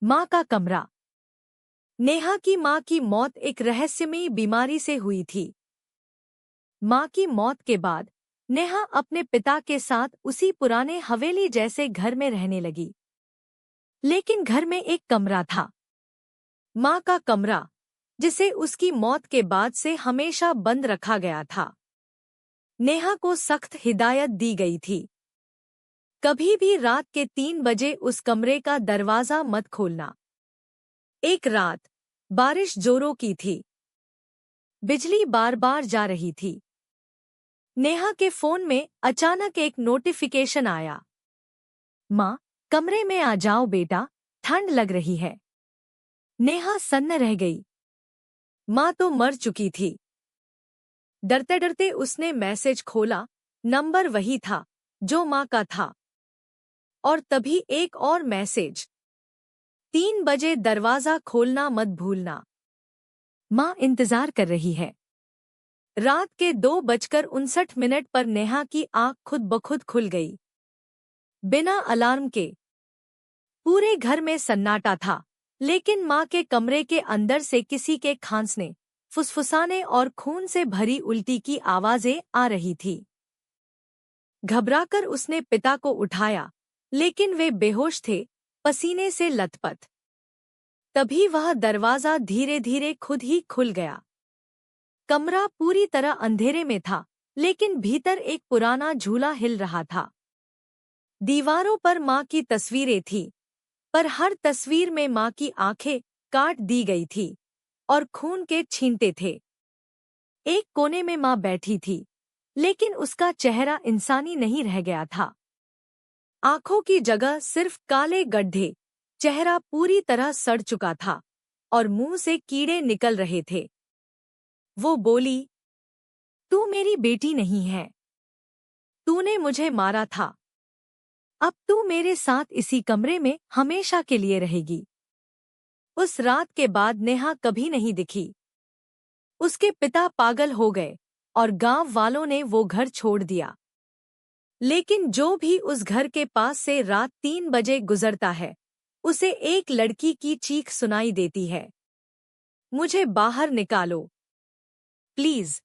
माँ का कमरा। नेहा की माँ की मौत एक रहस्यमयी बीमारी से हुई थी। माँ की मौत के बाद नेहा अपने पिता के साथ उसी पुराने हवेली जैसे घर में रहने लगी। लेकिन घर में एक कमरा था, माँ का कमरा, जिसे उसकी मौत के बाद से हमेशा बंद रखा गया था। नेहा को सख्त हिदायत दी गई थी, कभी भी रात के 3 बजे उस कमरे का दरवाजा मत खोलना। एक रात बारिश जोरों की थी, बिजली बार बार जा रही थी। नेहा के फोन में अचानक एक नोटिफिकेशन आया, माँ, कमरे में आ जाओ बेटा, ठंड लग रही है। नेहा सन्न रह गई। माँ तो मर चुकी थी। डरते डरते उसने मैसेज खोला। नंबर वही था जो माँ का था। और तभी एक और मैसेज, 3 बजे दरवाजा खोलना मत भूलना, माँ इंतजार कर रही है। रात के 2:59 पर नेहा की आंख खुद ब खुद खुल गई, बिना अलार्म के। पूरे घर में सन्नाटा था, लेकिन माँ के कमरे के अंदर से किसी के खांसने, फुसफुसाने और खून से भरी उल्टी की आवाजें आ रही थी। घबराकर उसने पिता को उठाया, लेकिन वे बेहोश थे, पसीने से लथपथ। तभी वह दरवाजा धीरे धीरे खुद ही खुल गया। कमरा पूरी तरह अंधेरे में था, लेकिन भीतर एक पुराना झूला हिल रहा था। दीवारों पर माँ की तस्वीरें थीं, पर हर तस्वीर में माँ की आंखें काट दी गई थी और खून के छींटे थे। एक कोने में माँ बैठी थी, लेकिन उसका चेहरा इंसानी नहीं रह गया था। आंखों की जगह सिर्फ काले गड्ढे, चेहरा पूरी तरह सड़ चुका था और मुंह से कीड़े निकल रहे थे। वो बोली, तू मेरी बेटी नहीं है। तूने मुझे मारा था। अब तू मेरे साथ इसी कमरे में हमेशा के लिए रहेगी। उस रात के बाद नेहा कभी नहीं दिखी। उसके पिता पागल हो गए और गांव वालों ने वो घर छोड़ दिया। लेकिन जो भी उस घर के पास से रात 3 बजे गुजरता है, उसे एक लड़की की चीख सुनाई देती है, मुझे बाहर निकालो, प्लीज।